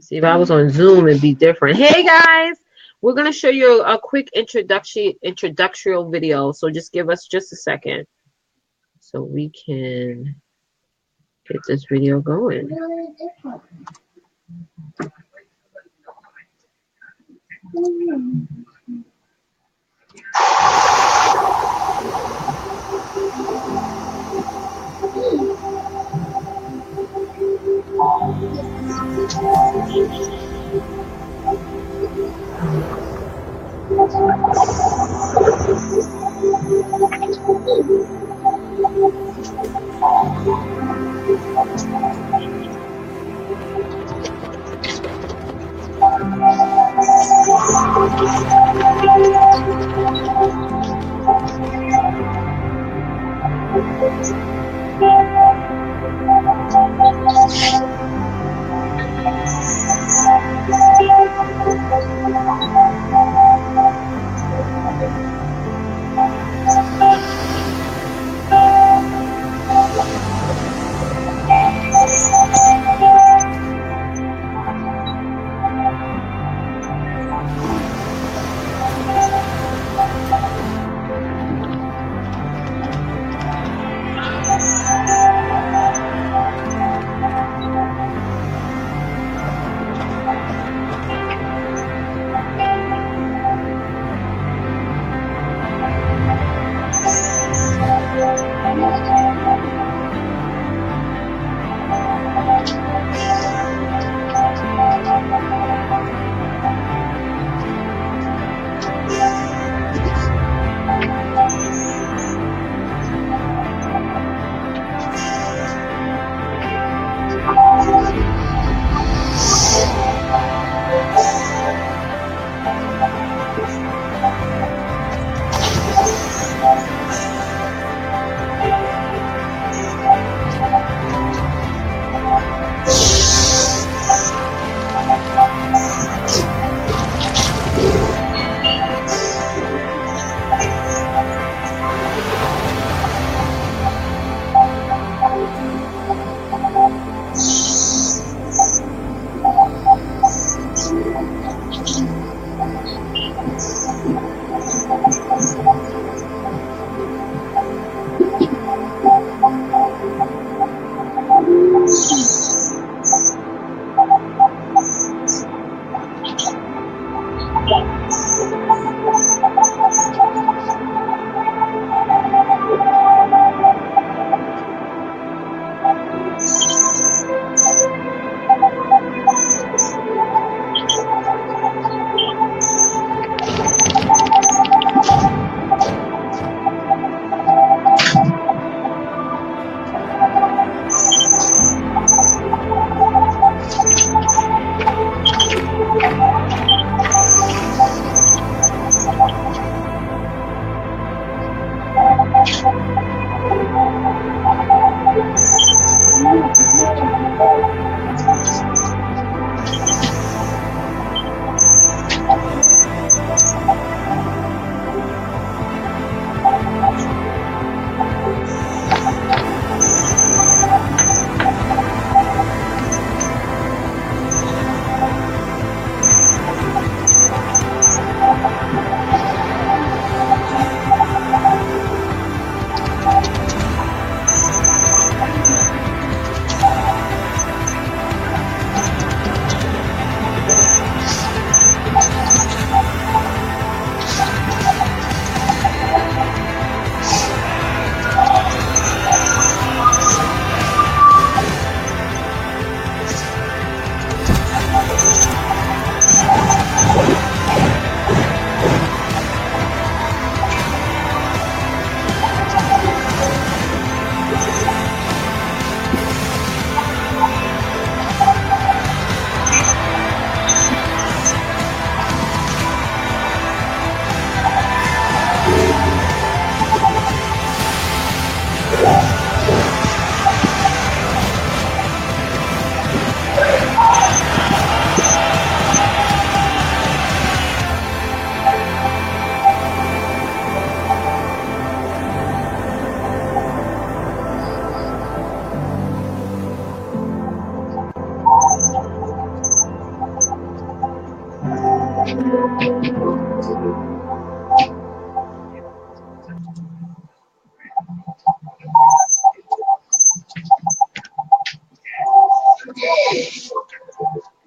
See, if I was on Zoom, it'd be different. Hey guys, we're gonna show you a quick introductory video. So just give us just a second so we can get this video going.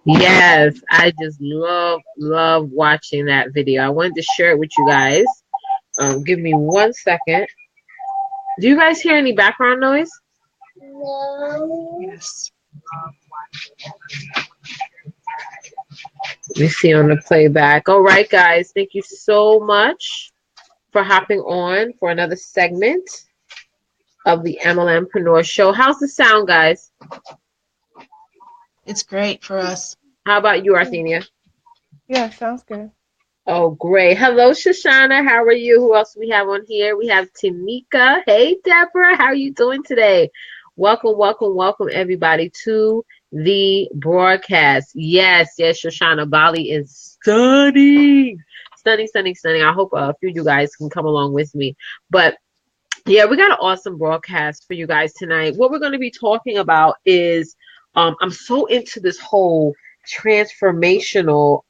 Yes, I just love watching that video. I wanted to share it with you guys. Give me 1 second. Do you guys hear any background noise? No. Yes. Let me see on the playback. All right, guys. Thank you so much for hopping on for another segment of the MLMpreneur Show. How's the sound, guys? It's great for us. How about you, Arthenia? Yeah, sounds good. Oh, great. Hello, Shoshana. How are you? Who else we have on here? We have Tamika. Hey, Deborah. How are you doing today? Welcome, everybody, to the broadcast. Yes, Shoshana. Bali is stunning. Stunning. I hope a few of you guys can come along with me. But yeah, we got an awesome broadcast for you guys tonight. What we're going to be talking about is I'm so into this whole transformational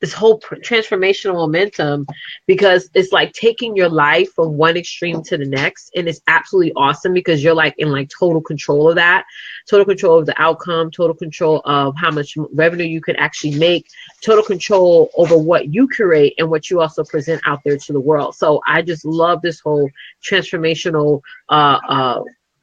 transformational momentum, because it's like taking your life from one extreme to the next, and it's absolutely awesome because you're like in like total control of that, total control of the outcome, total control of how much revenue you can actually make, total control over what you create and what you also present out there to the world. So I just love this whole transformational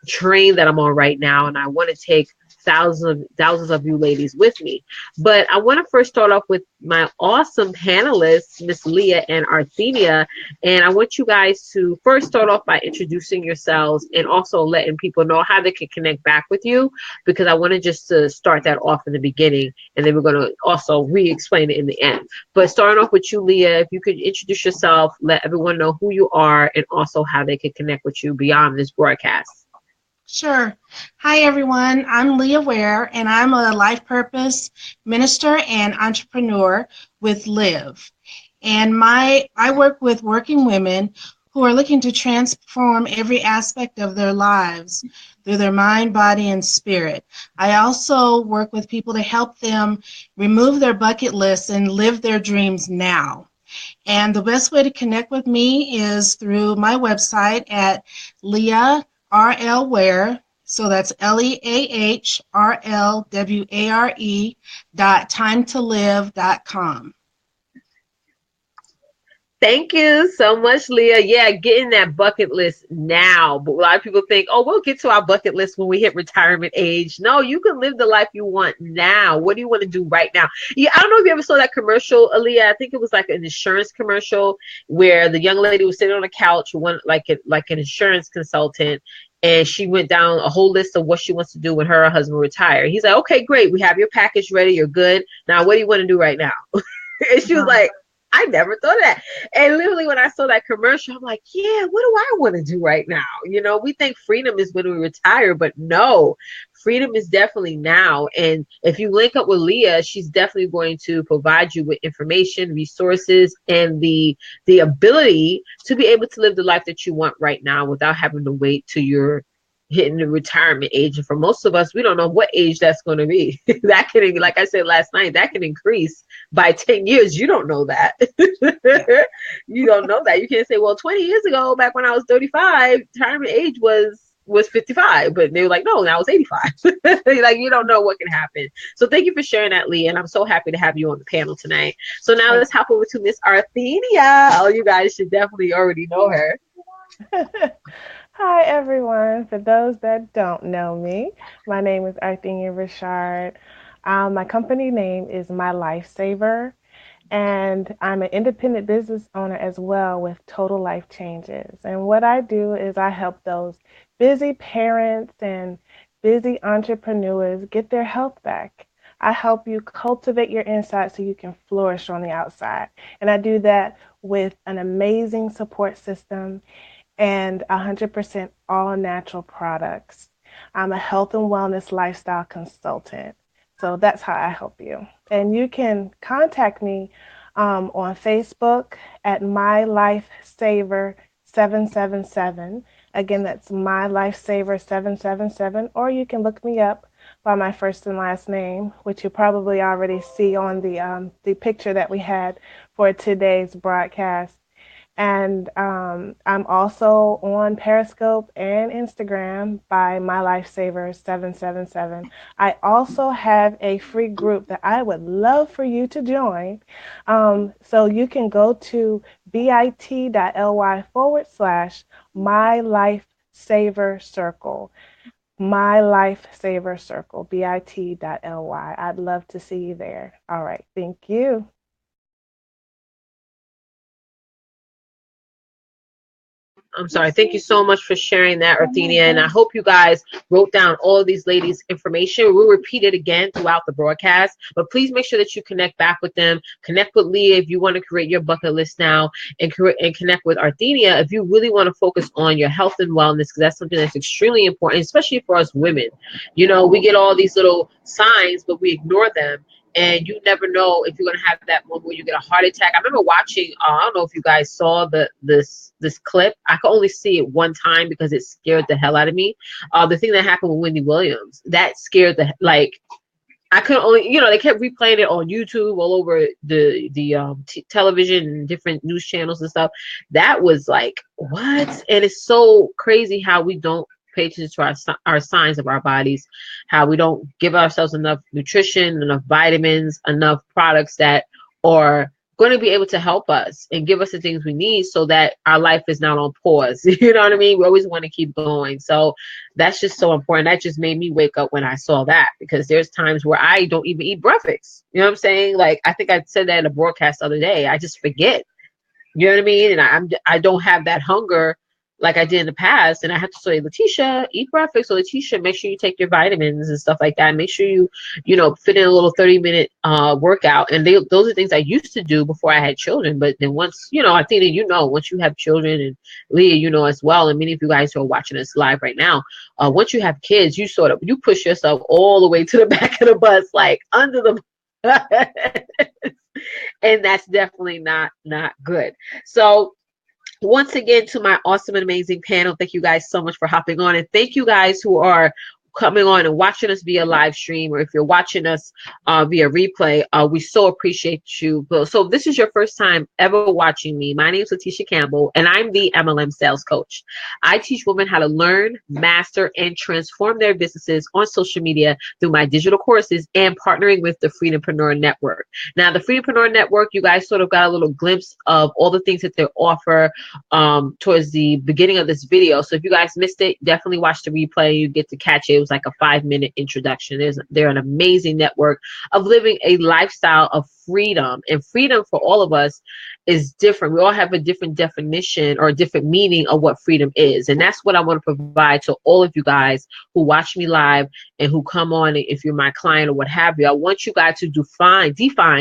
train that I'm on right now, and I want to take thousands of you ladies with me. But I want to first start off with my awesome panelists, Miss Leah and Arthenia. And I want you guys to first start off by introducing yourselves and also letting people know how they can connect back with you, because I wanted just to start that off in the beginning, and then we're going to also re-explain it in the end. But starting off with you, Leah, if you could introduce yourself, let everyone know who you are, and also how they can connect with you beyond this broadcast. Sure. Hi, everyone. I'm Leah Ware, and I'm a life purpose minister and entrepreneur with Live. And I work with working women who are looking to transform every aspect of their lives through their mind, body, and spirit. I also work with people to help them remove their bucket lists and live their dreams now. And the best way to connect with me is through my website at Leah R.L. Ware. So that's LeahRlWare.timetolive.com. Thank you so much, Leah. Yeah, getting that bucket list now. But a lot of people think, oh, we'll get to our bucket list when we hit retirement age. No, you can live the life you want now. What do you want to do right now? Yeah, I don't know if you ever saw that commercial, Leah. I think it was like an insurance commercial where the young lady was sitting on a couch, like an insurance consultant, and she went down a whole list of what she wants to do when her husband retire. He's like, okay, great. We have your package ready. You're good. Now, what do you want to do right now? And she was like, I never thought of that. And literally, when I saw that commercial, I'm like, yeah, what do I want to do right now? You know, we think freedom is when we retire, but no, freedom is definitely now. And if you link up with Leah, she's definitely going to provide you with information, resources, and the ability to be able to live the life that you want right now without having to wait till you're hitting the retirement age. And for most of us, we don't know what age that's going to be. That can, like I said last night, that can increase by 10 years. You don't know that. You don't know that. You can't say, well, 20 years ago, back when I was 35, retirement age was 55, but they were like, no, now it's 85. Like, you don't know what can happen. So thank you for sharing that, Lee, and I'm so happy to have you on the panel tonight. So now let's hop over to Miss Arthenia. Oh, you guys should definitely already know her. Hi, everyone. For those that don't know me, my name is Arthenia Richard. My company name is My Lifesaver, and I'm an independent business owner as well with Total Life Changes. And what I do is I help those busy parents and busy entrepreneurs get their health back. I help you cultivate your inside so you can flourish on the outside. And I do that with an amazing support system and 100% all natural products. I'm a health and wellness lifestyle consultant. So that's how I help you. And you can contact me on Facebook at My Lifesaver 777. Again, that's My Lifesaver 777. Or you can look me up by my first and last name, which you probably already see on the picture that we had for today's broadcast. And I'm also on Periscope and Instagram by My Lifesaver 777. I also have a free group that I would love for you to join. So you can go to bit.ly/ My Lifesaver Circle. My Lifesaver Circle, bit.ly. I'd love to see you there. All right. Thank you. I'm sorry. Thank you so much for sharing that, Arthenia. And I hope you guys wrote down all of these ladies' information. We'll repeat it again throughout the broadcast, but please make sure that you connect back with them. Connect with Leah if you want to create your bucket list now, and connect with Arthenia if you really want to focus on your health and wellness, because that's something that's extremely important, especially for us women. You know, we get all these little signs, but we ignore them. And you never know if you're gonna have that moment where you get a heart attack. I remember watching. I don't know if you guys saw this clip. I could only see it one time because it scared the hell out of me. The thing that happened with Wendy Williams, that scared the like. I could only, they kept replaying it on YouTube, all over the television and different news channels and stuff. That was like, what? And it's so crazy how we don't pay attention to our signs of our bodies, how we don't give ourselves enough nutrition, enough vitamins, enough products that are going to be able to help us and give us the things we need so that our life is not on pause. You know what I mean? We always want to keep going. So that's just so important. That just made me wake up when I saw that, because there's times where I don't even eat breakfast. You know what I'm saying? Like, I think I said that in a broadcast the other day. I just forget. You know what I mean? And I don't have that hunger like I did in the past. And I have to say, Letitia, eat breakfast. So Letitia, make sure you take your vitamins and stuff like that. Make sure you fit in a little 30-minute workout. And those are things I used to do before I had children. But then once, I think that, once you have children, and Leah, as well, and many of you guys who are watching us live right now, once you have kids, you push yourself all the way to the back of the bus, like under the and that's definitely not good. So once again, to my awesome and amazing panel, thank you guys so much for hopping on, and thank you guys who are coming on and watching us via live stream, or if you're watching us via replay, we so appreciate you. So if this is your first time ever watching me, my name is Letitia Campbell, and I'm the MLM sales coach. I teach women how to learn, master, and transform their businesses on social media through my digital courses and partnering with the Freedompreneur Network. Now, the Freedompreneur Network, you guys sort of got a little glimpse of all the things that they offer towards the beginning of this video. So if you guys missed it, definitely watch the replay. You get to catch it. It was like a 5-minute introduction. They're an amazing network of living a lifestyle of freedom, and freedom for all of us is different. We all have a different definition or a different meaning of what freedom is, and that's what I want to provide to all of you guys who watch me live and who come on. If you're my client or what have you, I want you guys to define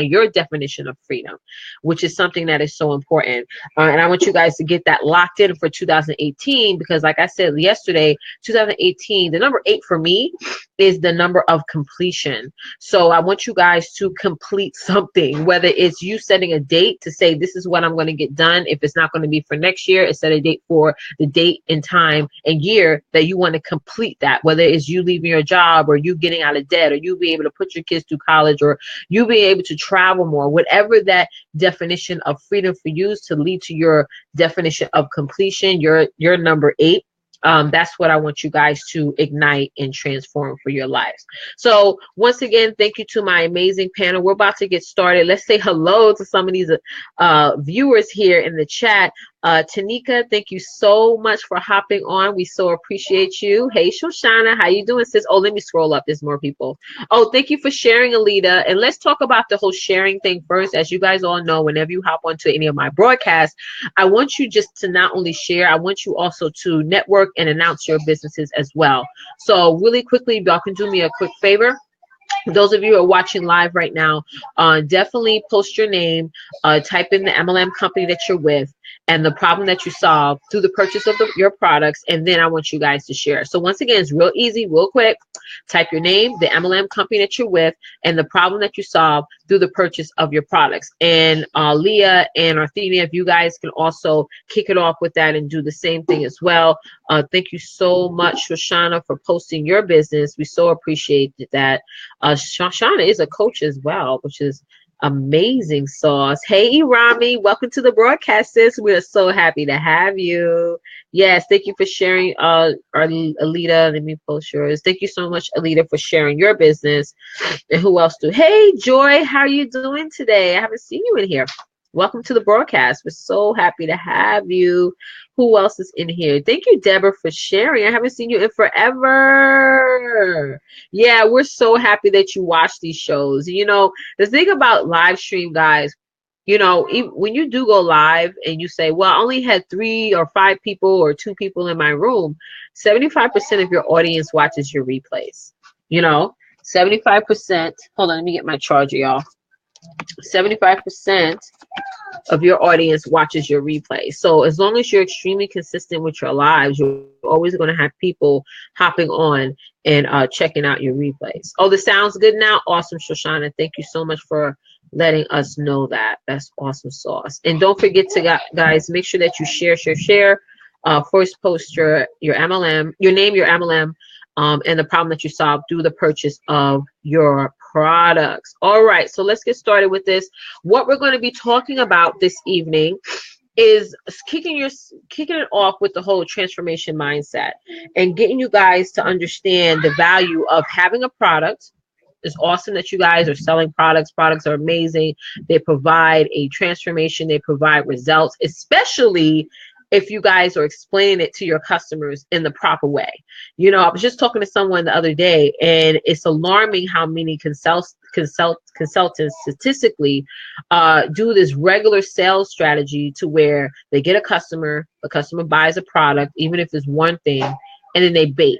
your definition of freedom, which is something that is so important. And I want you guys to get that locked in for 2018, because like I said yesterday, 2018, the number 8 for me is the number of completion. So I want you guys to complete something, whether it's you setting a date to say, this is what I'm going to get done. If it's not going to be for next year, set a date for the date and time and year that you want to complete that, whether it's you leaving your job, or you getting out of debt, or you be able to put your kids through college, or you being able to travel more, whatever that definition of freedom for you is, to lead to your definition of completion, your number 8. That's what I want you guys to ignite and transform for your lives. So once again, thank you to my amazing panel. We're about to get started. Let's say hello to some of these viewers here in the chat. Tanika, thank you so much for hopping on. We so appreciate you. Hey, Shoshana, how you doing, sis? Oh, let me scroll up. There's more people. Oh, thank you for sharing, Alita. And let's talk about the whole sharing thing first. As you guys all know, whenever you hop onto any of my broadcasts, I want you just to not only share, I want you also to network and announce your businesses as well. So really quickly, y'all can do me a quick favor. those of you who are watching live right now, definitely post your name, type in the MLM company that you're with and the problem that you solve through the purchase of your products, and then I want you guys to share. So once again, it's real easy, real quick. Type your name, the MLM company that you're with, and the problem that you solve through the purchase of your products. And Leah and Arthenia, if you guys can also kick it off with that and do the same thing as well. Thank you so much, Shoshana, for posting your business. We so appreciate that. Shoshana is a coach as well, which is amazing sauce. Hey, Irami, welcome to the broadcast, sis. We are so happy to have you. Yes, thank you for sharing. Alita, let me post yours. Thank you so much, Alita, for sharing your business. And who else do? Hey, Joy, how are you doing today? I haven't seen you in here. Welcome to the broadcast. We're so happy to have you. Who else is in here? Thank you, Deborah, for sharing. I haven't seen you in forever. Yeah, we're so happy that you watch these shows. You know, the thing about live stream, guys, you know, when you do go live and you say, well, I only had 3 or 5 people or 2 people in my room, 75% of your audience watches your replays. You know, 75%. Hold on, let me get my charger, y'all. 75% of your audience watches your replay. So as long as you're extremely consistent with your lives, you're always going to have people hopping on and checking out your replays. Oh, this sounds good now. Awesome, Shoshana. Thank you so much for letting us know that. That's awesome sauce. And don't forget to, guys, make sure that you share. First post your MLM, your name, your MLM, and the problem that you solve through the purchase of your products. All right, so let's get started with this. What we're going to be talking about this evening is kicking it off with the whole transformation mindset and getting you guys to understand the value of having a product. It's awesome that you guys are selling products. Products are amazing. They provide a transformation. They provide results, especially if you guys are explaining it to your customers in the proper way. You know, I was just talking to someone the other day, and it's alarming how many consultants statistically do this regular sales strategy to where they get a customer, the customer buys a product, even if it's one thing, and then they bait.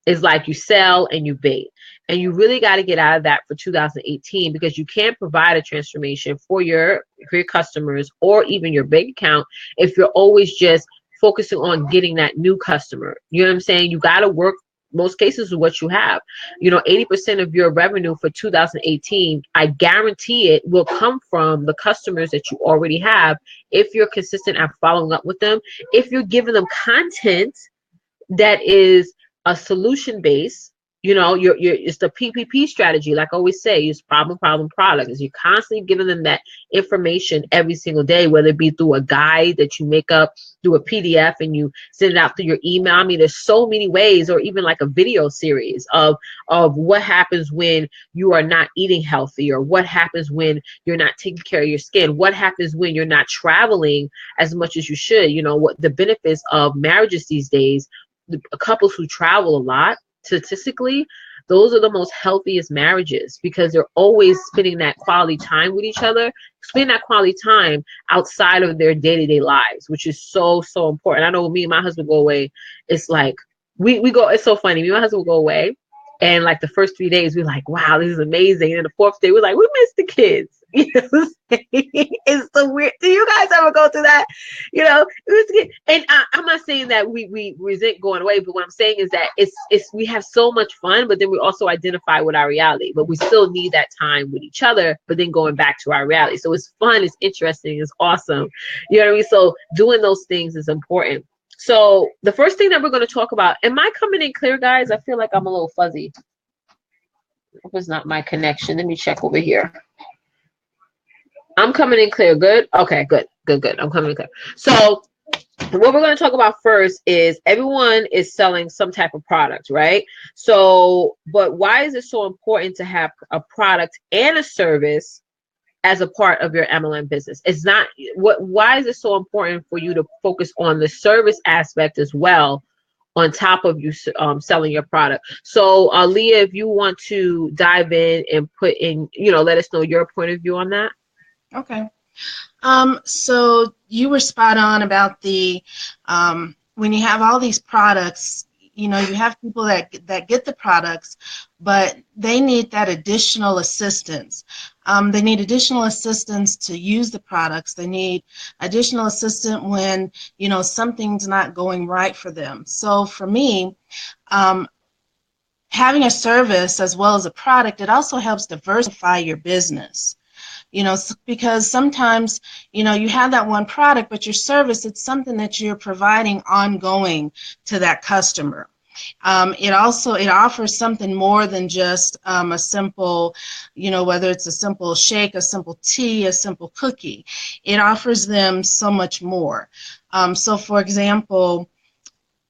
It's like you sell and you bait. And you really got to get out of that for 2018, because you can't provide a transformation for your customers or even your bank account if you're always just focusing on getting that new customer. You know what I'm saying? You got to work most cases with what you have. You know, 80% of your revenue for 2018, I guarantee it, will come from the customers that you already have if you're consistent at following up with them, if you're giving them content that is a solution base. You know, it's the PPP strategy. Like I always say, use problem, product. Is you're constantly giving them that information every single day, whether it be through a guide that you make up, through a PDF, and you send it out through your email. I mean, there's so many ways, or even like a video series of what happens when you are not eating healthy, or what happens when you're not taking care of your skin, what happens when you're not traveling as much as you should. You know, what the benefits of marriages these days. Couples who travel a lot, statistically, those are the most healthiest marriages, because they're always spending that quality time with each other, spending that quality time outside of their day-to-day lives, which is so important. I know when me and my husband go away, it's like we go, it's so funny. Me and my husband will go away, and like the first 3 days we're like, wow, this is amazing, and then the 4th day we're like, we miss the kids. You know what I'm saying? It's so weird. Do you guys ever go through that? You know, and I'm not saying that we resent going away, but what I'm saying is that it's we have so much fun, but then we also identify with our reality, but we still need that time with each other, but then going back to our reality. So it's fun, it's interesting, it's awesome. You know what I mean? So doing those things is important. So the first thing that we're going to talk about, am I coming in clear, guys? I feel like I'm a little fuzzy. Hope it's not my connection. Let me check over here. I'm coming in clear. Good. Okay, good. I'm coming in clear. So what we're going to talk about first is everyone is selling some type of product, right? So, but why is it so important to have a product and a service as a part of your MLM business? It's not why is it so important for you to focus on the service aspect as well, on top of you selling your product? So Leah, if you want to dive in and put in, you know, let us know your point of view on that. Okay. So you were spot on about the when you have all these products, you know, you have people that get the products, but they need that additional assistance. They need additional assistance to use the products. They need additional assistance when, you know, something's not going right for them. So for me, having a service as well as a product, it also helps diversify your business. You know, because sometimes, you know, you have that one product, but your service, it's something that you're providing ongoing to that customer. It offers something more than just a simple, you know, whether it's a simple shake, a simple tea, a simple cookie. It offers them so much more. So for example,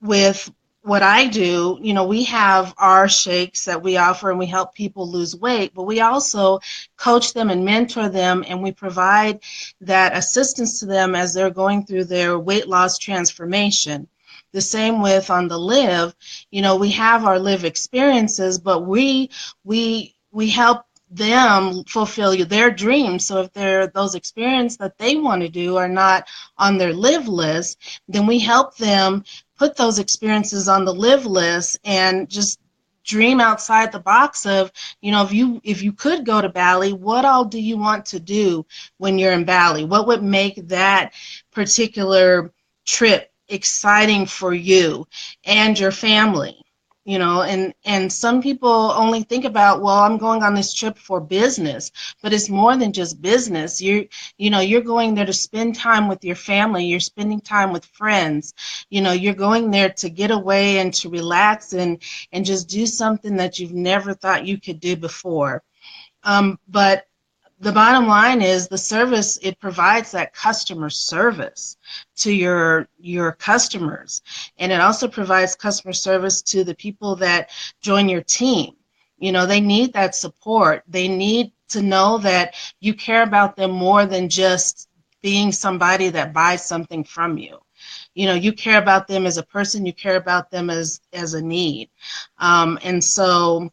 with what I do, you know, we have our shakes that we offer and we help people lose weight, but we also coach them and mentor them, and we provide that assistance to them as they're going through their weight loss transformation. The same with on the Live, you know, we have our Live experiences, but we help them fulfill their dreams. So if those experiences that they want to do are not on their Live list, then we help them put those experiences on the Live list and just dream outside the box of, you know, if you could go to Bali, what all do you want to do when you're in Bali? What would make that particular trip exciting for you and your family? You know, and some people only think about, well, I'm going on this trip for business, but it's more than just business. You know, you're going there to spend time with your family, you're spending time with friends. You know, you're going there to get away and to relax and just do something that you've never thought you could do before. But the bottom line is the service, it provides that customer service to your customers. And it also provides customer service to the people that join your team. You know, they need that support. They need to know that you care about them more than just being somebody that buys something from you. You know, you care about them as a person, you care about them as a need. And so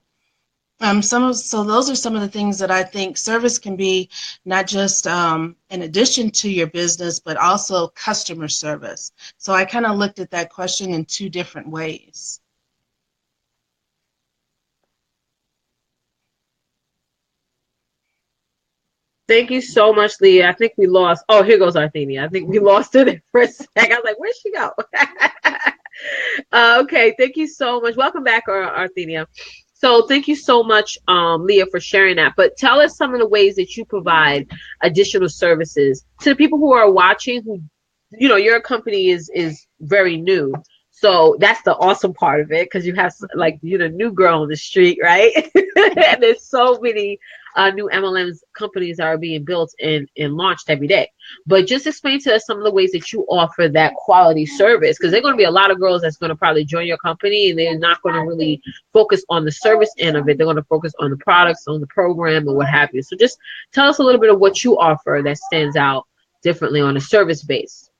so those are some of the things that I think service can be, not just in addition to your business, but also customer service. So I kind of looked at that question in two different ways. Thank you so much, Leah. I think we lost. Oh, here goes Arthenia. I think we lost her for a sec. I was like, where'd she go? Okay, thank you so much. Welcome back, Arthenia. So thank you so much, Leah, for sharing that. But tell us some of the ways that you provide additional services to the people who are watching, who, you know, your company is very new. So that's the awesome part of it, because you have, like, you're the new girl on the street, right? And there's so many new MLMs companies are being built and launched every day. But just explain to us some of the ways that you offer that quality service, because there are going to be a lot of girls that's going to probably join your company and they're not going to really focus on the service end of it. They're going to focus on the products, on the program, or what have you. So just tell us a little bit of what you offer that stands out differently on a service base.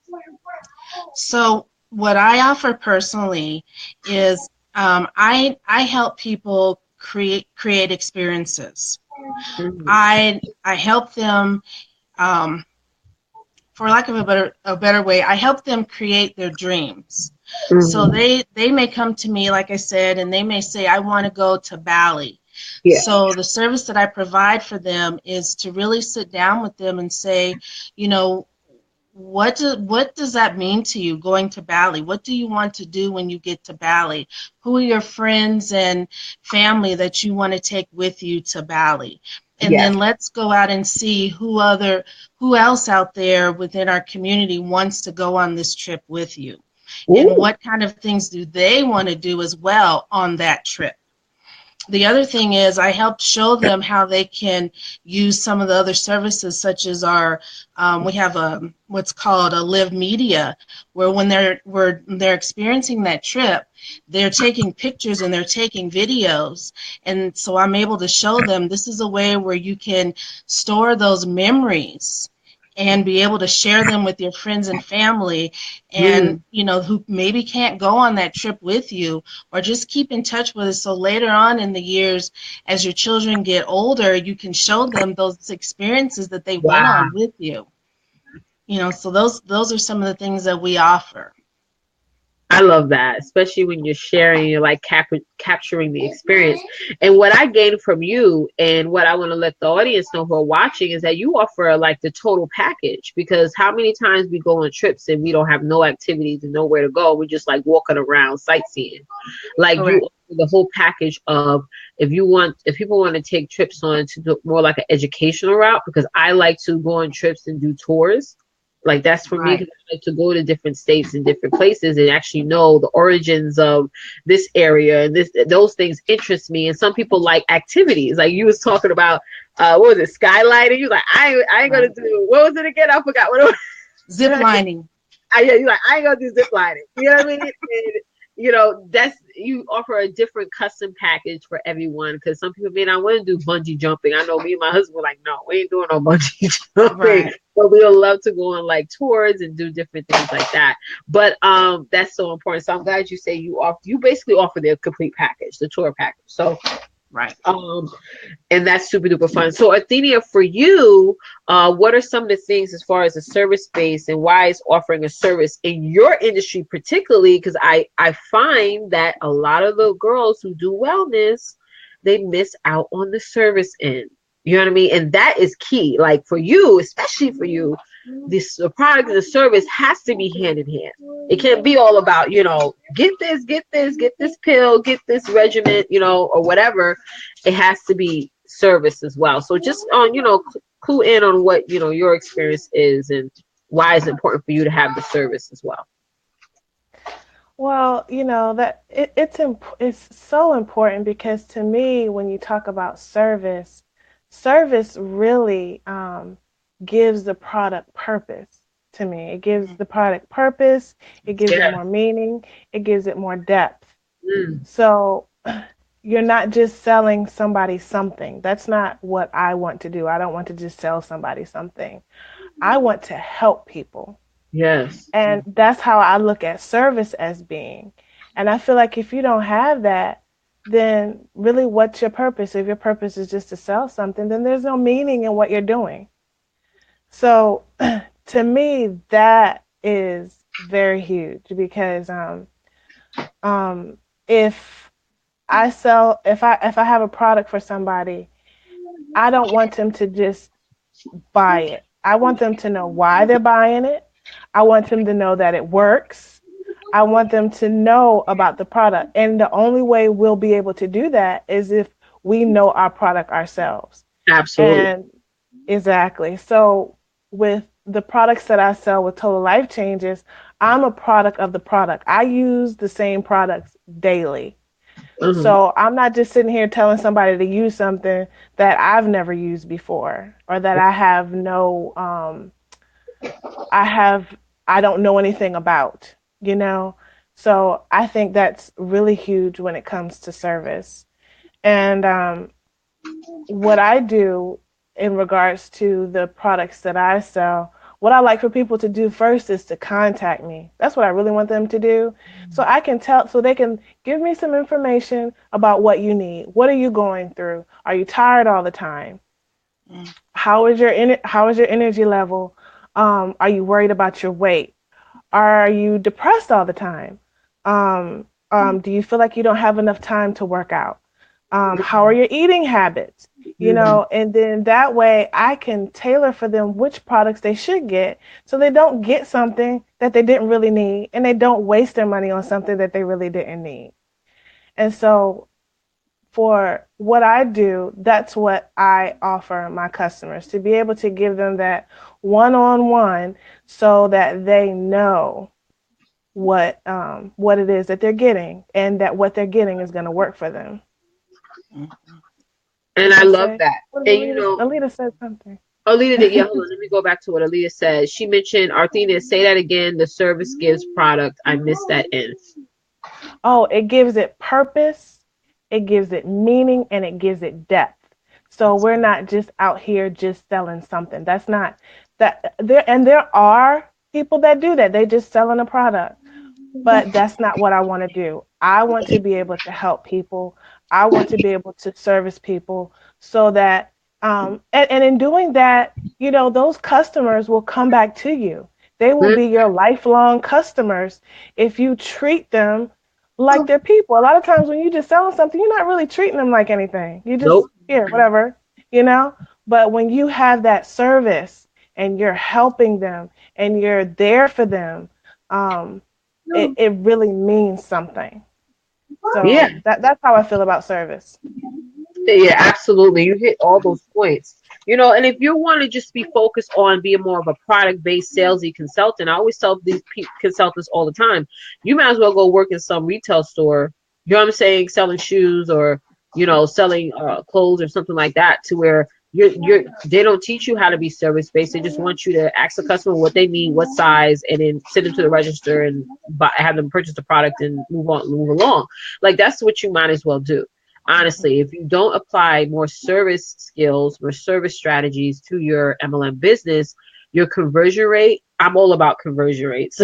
So what I offer personally is I help people create experiences. Mm-hmm. I help them, for lack of a better way, I help them create their dreams. Mm-hmm. So they may come to me, like I said, and they may say, I want to go to Bali. Yeah. So the service that I provide for them is to really sit down with them and say, you know, what does that mean to you, going to Bali? What do you want to do when you get to Bali? Who are your friends and family that you want to take with you to Bali? And then let's go out and see who else out there within our community wants to go on this trip with you. Ooh. And what kind of things do they want to do as well on that trip? The other thing is I help show them how they can use some of the other services, such as we have what's called a Live Media, where when they're experiencing that trip, they're taking pictures and they're taking videos. And so I'm able to show them this is a way where you can store those memories and be able to share them with your friends and family, and you know, who maybe can't go on that trip with you, or just keep in touch with us, so later on in the years, as your children get older, you can show them those experiences that they went on with you. You know, so those are some of the things that we offer. I love that, especially when you're sharing, you're like capturing the experience. And what I gained from you, and what I want to let the audience know who are watching, is that you offer like the total package. Because how many times we go on trips and we don't have no activities and nowhere to go, we're just like walking around sightseeing. Like you Correct. offer the whole package of, if people want to take trips on to do more like an educational route, because I like to go on trips and do tours. Like that's for me, Right. because I like to go to different states and different places and actually know the origins of this area, and this those things interest me. And some people like activities, like you was talking about. What was it, skylighting? You like, I ain't gonna Right. do, what was it again? I forgot what it Zip was. lining. Yeah, you like, I ain't gonna do zip lining. You know what I mean? And that's, you offer a different custom package for everyone, because some people may not want to do bungee jumping. I know me and my husband were like, no, we ain't doing no bungee jumping, Right. but we'll love to go on like tours and do different things like that. But that's so important. So I'm glad you say you basically offer the complete package, the tour package. So Right. um and that's super duper fun. So, Athenia, for you, what are some of the things as far as the service space, and why is offering a service in your industry particularly? Because I find that a lot of the girls who do wellness, they miss out on the service end. You know what I mean? And that is key. Like for you, especially for you, the product and the service has to be hand in hand. It can't be all about, get this, get this pill, get this regimen, or whatever. It has to be service as well. So just on, clue in on what, your experience is, and why it's important for you to have the service as well. Well, that it's so important because to me, when you talk about service, service really gives the product purpose to me. It gives the product purpose, it gives it Yeah. more meaning, it gives it more depth. Mm. So you're not just selling somebody something. That's not what I want to do. I don't want to just sell somebody something. I want to help people. Yes. And that's how I look at service as being. And I feel like if you don't have that, then really what's your purpose? If your purpose is just to sell something, then there's no meaning in what you're doing. So to me, that is very huge because um, if if I have a product for somebody, I don't want them to just buy it. I want them to know why they're buying it. I want them to know that it works. I want them to know about the product. And the only way we'll be able to do that is if we know our product ourselves. Absolutely. And exactly. So with the products that I sell with Total Life Changes, I'm a product of the product. I use the same products daily. Mhm. So I'm not just sitting here telling somebody to use something that I've never used before or that I have no I have I don't know anything about, you know? So I think that's really huge when it comes to service. And what I do in regards to the products that I sell, what I like for people to do first is to contact me. That's what I really want them to do. So I can tell, so they can give me some information about what you need. What are you going through? Are you tired all the time? Mm. How is your energy level? Are you worried about your weight? Are you depressed all the time? Do you feel like you don't have enough time to work out? How are your eating habits? Mhm. And then that way I can tailor for them which products they should get so they don't get something that they didn't really need and they don't waste their money on something that they really didn't need. And so for what I do, that's what I offer my customers to be able to give them that one-on-one so that they know what it is that they're getting and that what they're getting is going to work for them. Mm. And What I did I love say? that. What did And Alita said something. Alita did. Yeah, hold on. Let me go back to what Alita said. She mentioned, Arthenia, say that again. The service gives product. I missed that in. Oh, it gives it purpose, it gives it meaning, and it gives it depth. So we're not just out here just selling something. That's not that there, and there are people that do that. They just selling a product, but that's not what I want to do. I want to be able to help people. I want to be able to service people so that and in doing that, those customers will come back to you. They will be your lifelong customers if you treat them like they're people. A lot of times when you just selling something, you're not really treating them like anything. You just, Nope. here, whatever, you know? But when you have that service and you're helping them and you're there for them, it really means something. Yeah. So that's how I feel about service. Yeah, absolutely. You hit all those points. And if you want to just be focused on being more of a product-based salesy consultant, I always tell these consultants all the time, you might as well go work in some retail store, you know what I'm saying, selling shoes or, selling clothes or something like that, to where they don't teach you how to be service-based. They just want you to ask the customer what they need, what size, and then send them to the register and have them purchase the product and move along. Like, that's what you might as well do. Honestly, if you don't apply more service skills, more service strategies to your MLM business, your conversion rate, I'm all about conversion rates.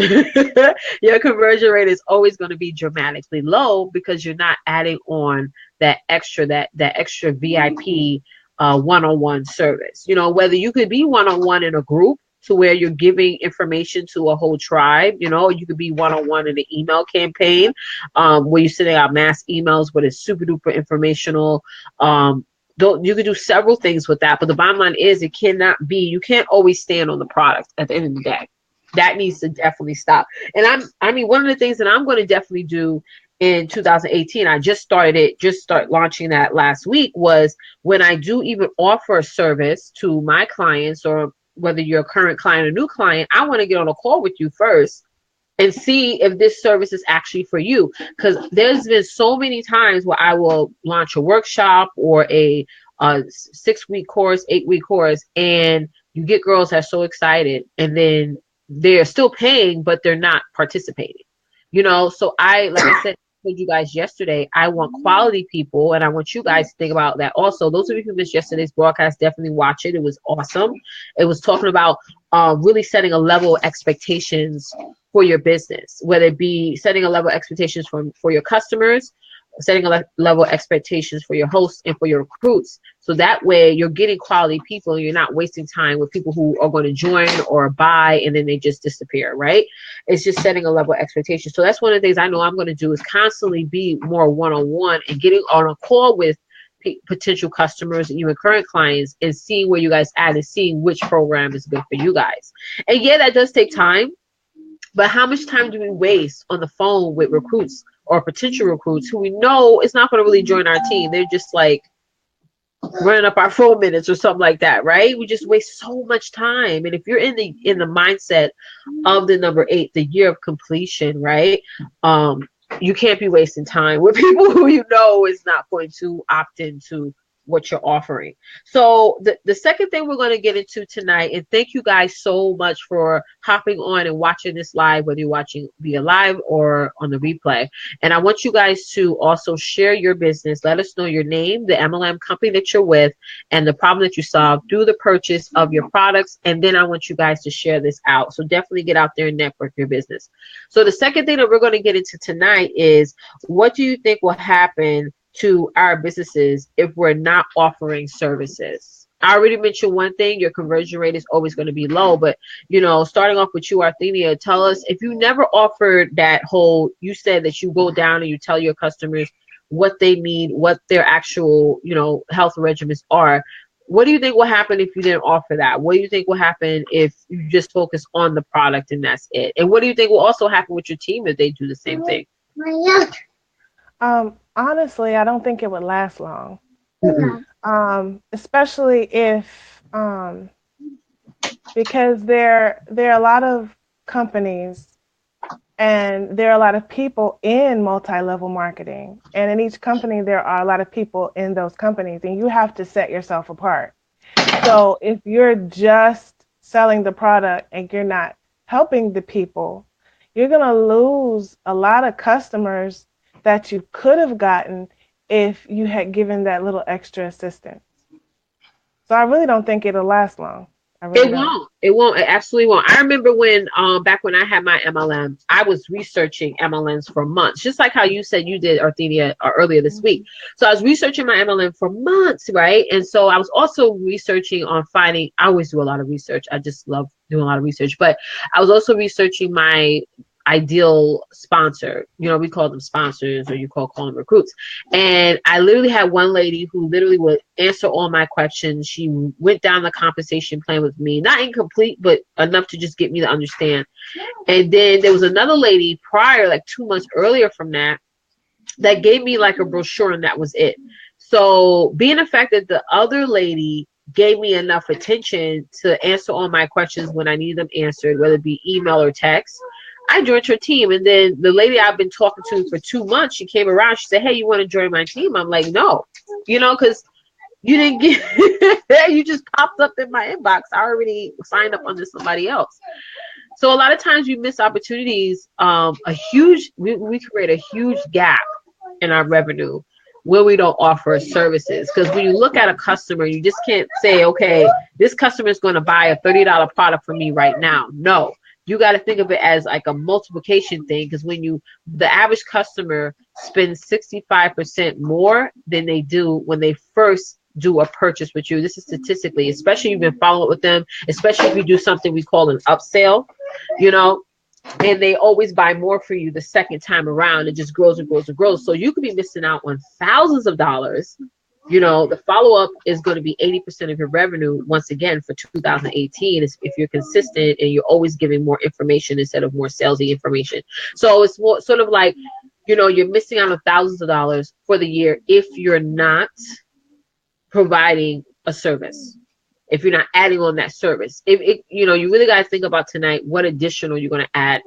Your conversion rate is always going to be dramatically low because you're not adding on that extra VIP one-on-one service. Whether you could be one-on-one in a group to where you're giving information to a whole tribe. You could be one-on-one in an email campaign, where you're sending out mass emails, but it's super duper informational. You could do several things with that, but the bottom line is you can't always stand on the product at the end of the day. That needs to definitely stop. And one of the things that I'm going to definitely do in 2018, I just start launching that last week, was when I do even offer a service to my clients, or whether you're a current client or new client, I want to get on a call with you first and see if this service is actually for you. Because there's been so many times where I will launch a workshop or a 6-week course, 8-week course, and you get girls that are so excited, and then they're still paying, but they're not participating. So like I said, I told you guys yesterday, I want quality people, and I want you guys to think about that also. Those of you who missed yesterday's broadcast, definitely watch it. It was awesome. It was talking about really setting a level of expectations for your business, whether it be setting a level of expectations for your customers, setting a level of expectations for your hosts and for your recruits. So that way you're getting quality people and you're not wasting time with people who are going to join or buy and then they just disappear, right? It's just setting a level of expectation. So that's one of the things I know I'm going to do, is constantly be more one-on-one and getting on a call with potential customers and even current clients and seeing where you guys at and seeing which program is good for you guys. And yeah, that does take time. But how much time do we waste on the phone with recruits or potential recruits who we know is not going to really join our team? They're just like running up our 4 minutes or something like that, right? We just waste so much time. And if you're in the mindset of the number 8, the year of completion, right? You can't be wasting time with people who you know is not going to opt into what you're offering. So the second thing we're going to get into tonight, and thank you guys so much for hopping on and watching this live, whether you're watching via live or on the replay. And I want you guys to also share your business. Let us know your name, the MLM company that you're with, and the problem that you solve through the purchase of your products. And then I want you guys to share this out. So definitely get out there and network your business. So the second thing that we're going to get into tonight is, what do you think will happen to our businesses if we're not offering services? I already mentioned one thing, your conversion rate is always going to be low, but starting off with you, Arthenia, tell us, if you never offered that whole, you said that you go down and you tell your customers what they need, what their actual, health regimens are. What do you think will happen if you didn't offer that? What do you think will happen if you just focus on the product and that's it? And what do you think will also happen with your team if they do the same thing? Honestly, I don't think it would last long. Especially if, because there are a lot of companies and there are a lot of people in multi-level marketing. And in each company, there are a lot of people in those companies, and you have to set yourself apart. So if you're just selling the product and you're not helping the people, you're going to lose a lot of customers that you could have gotten if you had given that little extra assistance. So I really don't think it'll last long. really don't. It won't. It absolutely won't. I remember when, back when I had my MLM, I was researching MLMs for months, just like how you said you did, Arthenia, earlier this week. So I was researching my MLM for months, right? And so I was also researching on finding. I always do a lot of research. I just love doing a lot of research. But I was also researching my ideal sponsor. You know, we call them sponsors, or you call them recruits. And I literally had one lady who literally would answer all my questions. She went down the compensation plan with me, not incomplete, but enough to just get me to understand. And then there was another lady prior, like 2 months earlier from that, that gave me like a brochure, and that was it. So being the fact that the other lady gave me enough attention to answer all my questions when I needed them answered, whether it be email or text, I joined her team. And then the lady I've been talking to for 2 months, she came around. She said, "Hey, you want to join my team?" I'm like, "No," you know, because you didn't get, you just popped up in my inbox. I already signed up under somebody else. So a lot of times we miss opportunities. We create a huge gap in our revenue where we don't offer services. Because when you look at a customer, you just can't say, okay, this customer is going to buy a $30 product from me right now. No, you got to think of it as like a multiplication thing. Because the average customer spends 65% more than they do when they first do a purchase with you. This is statistically, especially if you've been following up with them, especially if you do something we call an upsell, you know, and they always buy more for you the second time around. It just grows and grows and grows. So you could be missing out on thousands of dollars. You know, the follow-up is going to be 80% of your revenue once again for 2018 if you're consistent and you're always giving more information instead of more salesy information. So it's more sort of like, you know, you're missing out on thousands of dollars for the year if you're not providing a service, if you're not adding on that service. You know, you really got to think about tonight what additional you're going to add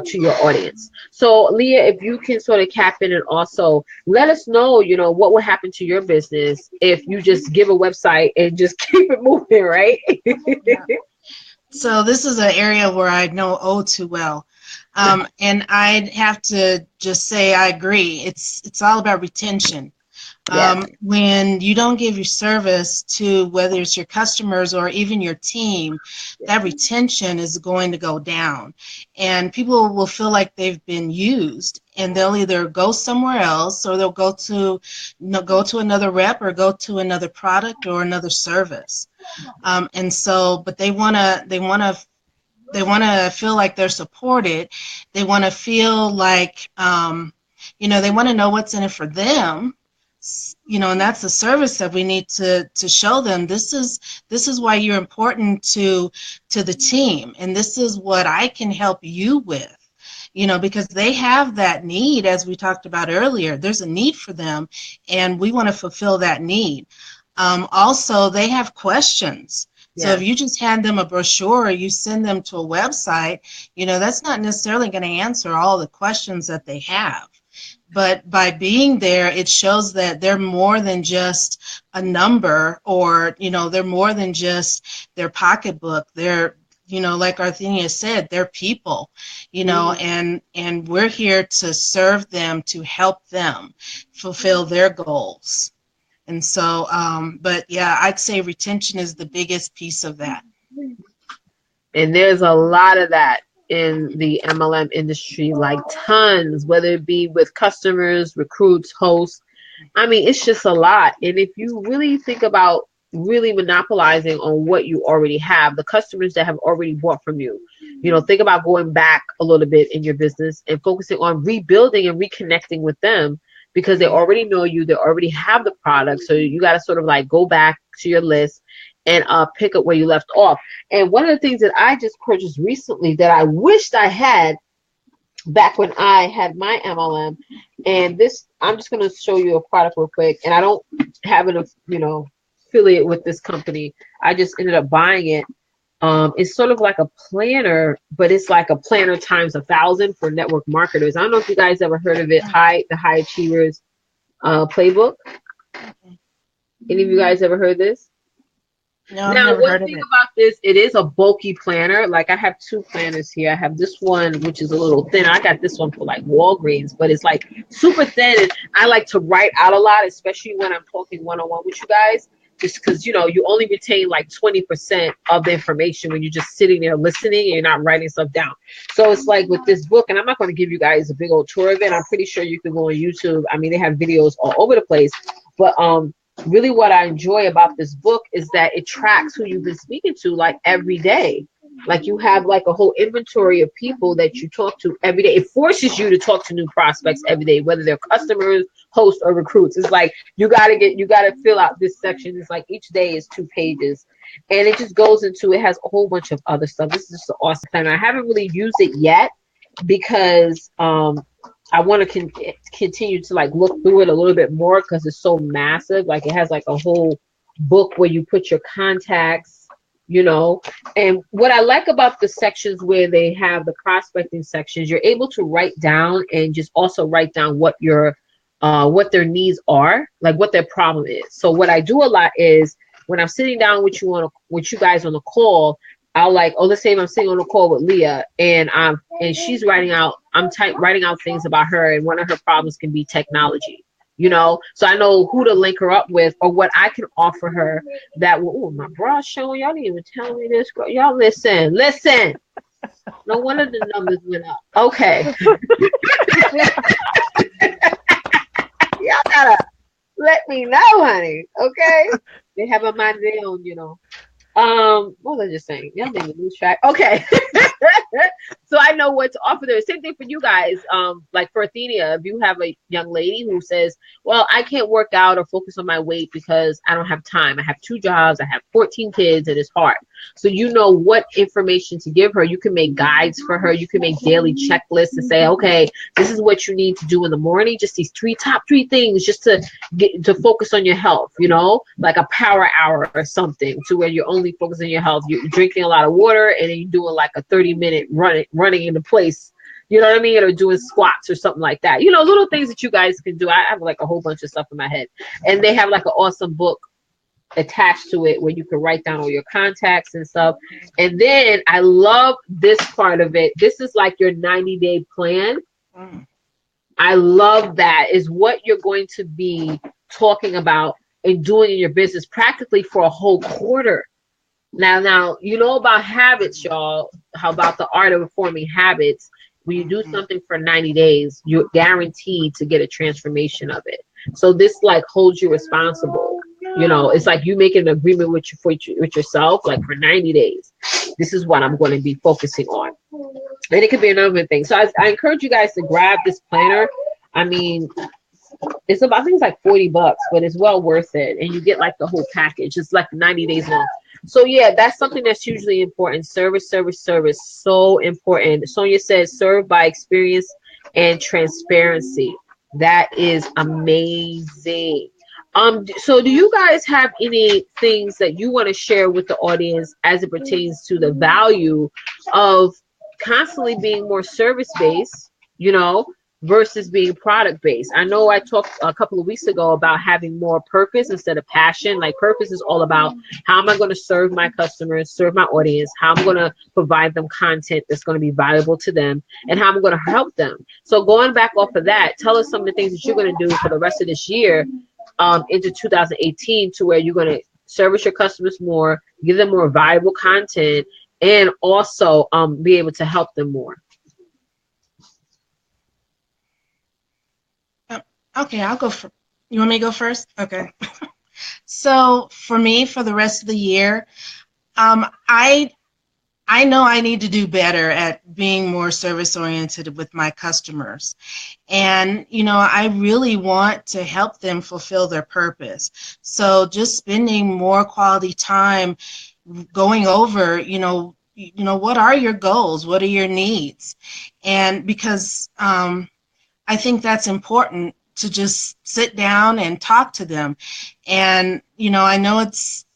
to your audience. So Leah, if you can sort of cap in and also let us know, you know, what will happen to your business if you just give a website and just keep it moving, right? Yeah. So this is an area where I know too well. And I'd have to just say I agree. It's all about retention. When you don't give your service to whether it's your customers or even your team, that retention is going to go down. And people will feel like they've been used, and they'll either go somewhere else or they'll go to another rep or go to another product or another service. And so, but they want to feel like they're supported. They want to feel like, you know, they want to know what's in it for them. You know, and that's the service that we need to show them. This is why you're important to the team, and this is what I can help you with. You know, because they have that need, as we talked about earlier. There's a need for them, and we want to fulfill that need. Also, they have questions. So if you just hand them a brochure or you send them to a website, you know, that's not necessarily going to answer all the questions that they have. But by being there, it shows that they're more than just a number, or, you know, they're more than just their pocketbook. They're, you know, like Arthenia said, they're people, you know, and we're here to serve them, to help them fulfill their goals. And so, but yeah, I'd say retention is the biggest piece of that. And there's a lot of that in the MLM industry, like tons, whether it be with customers, recruits, hosts. I mean, it's just a lot. And if you really think about really monopolizing on what you already have, the customers that have already bought from you, you know, think about going back a little bit in your business and focusing on rebuilding and reconnecting with them, because they already know you, they already have the product. So you got to sort of like go back to your list and pick up where you left off. And one of the things that I just purchased recently that I wished I had back when I had my MLM, and this, I'm just going to show you a product real quick. And I don't have an, you know, affiliate with this company. I just ended up buying it. It's sort of like a planner, but it's like a planner times 1,000 for network marketers. I don't know if you guys ever heard of it, the High Achievers Playbook. Any of you guys ever heard this? No, now, I've never one heard of thing it. about this, it is a bulky planner. Like I have 2 planners here. I have this one, which is a little thin. I got this one for like Walgreens, but it's like super thin. And I like to write out a lot, especially when I'm talking one-on-one with you guys. just because, you know, you only retain like 20% of the information when you're just sitting there listening and you're not writing stuff down. So it's like with this book, and I'm not going to give you guys a big old tour of it. I'm pretty sure you can go on YouTube. I mean, they have videos all over the place, but really what I enjoy about this book is that it tracks who you've been speaking to like every day. Like you have like a whole inventory of people that you talk to every day. It forces you to talk to new prospects every day, whether they're customers, hosts, or recruits. It's like you gotta fill out this section. It's like each day is 2 pages. And it just goes into, it has a whole bunch of other stuff. This is just an awesome plan. I haven't really used it yet because I want to continue to like look through it a little bit more because it's so massive. Like it has like a whole book where you put your contacts, you know. And what I like about the sections where they have the prospecting sections, you're able to write down and just also write down what their needs are, like what their problem is. So what I do a lot is when I'm sitting down with you guys on the call, I'll like, oh, let's say I'm sitting on a call with Leah and she's writing out things about her, and one of her problems can be technology, you know, so I know who to link her up with or what I can offer her that will, oh, my bra's showing, y'all didn't even tell me this, girl. Y'all listen. No wonder the numbers went up. Okay. Y'all gotta let me know, honey. Okay. They have a mind their own, you know. What was I just saying? Y'all made me lose track. Okay. So I know what to offer there. Same thing for you guys. Like for Athenia, if you have a young lady who says, well, I can't work out or focus on my weight because I don't have time. I have 2 jobs. I have 14 kids and it's hard. So you know what information to give her. You can make guides for her. You can make daily checklists and say, okay, this is what you need to do in the morning. Just these top three things just to get to focus on your health, you know, like a power hour or something to where you're only focusing on your health. You're drinking a lot of water and then you're doing like a 30-minute running into place, you know what I mean? Or doing squats or something like that. You know, little things that you guys can do. I have like a whole bunch of stuff in my head. And they have like an awesome book attached to it where you can write down all your contacts and stuff. And then I love this part of it. This is like your 90-day plan. I love that is what you're going to be talking about and doing in your business practically for a whole quarter. Now, you know about habits, y'all. How about the art of forming habits? When you do something for 90 days, you're guaranteed to get a transformation of it. So this like holds you responsible. You know, it's like you make an agreement with yourself, like for 90 days. This is what I'm going to be focusing on. And it could be another thing. So I encourage you guys to grab this planner. I mean, it's about, I think it's like $40, but it's well worth it. And you get like the whole package. It's like 90 days long. So yeah, that's something that's hugely important. Service. So important. Sonia says serve by experience and transparency. That is amazing. So do you guys have any things that you want to share with the audience as it pertains to the value of constantly being more service-based, you know, versus being product-based? I know I talked a couple of weeks ago about having more purpose instead of passion. Like purpose is all about how am I going to serve my customers, serve my audience, how I'm going to provide them content that's going to be valuable to them, and how I'm going to help them. So going back off of that, tell us some of the things that you're going to do for the rest of this year into 2018 to where you're going to service your customers more, give them more valuable content, and also be able to help them more. Okay, I'll go. You want me to go first? Okay. So for me, for the rest of the year, I know I need to do better at being more service oriented with my customers. And, you know, I really want to help them fulfill their purpose. So just spending more quality time going over, you know, what are your goals? What are your needs? And because I think that's important to just sit down and talk to them. And, you know, I know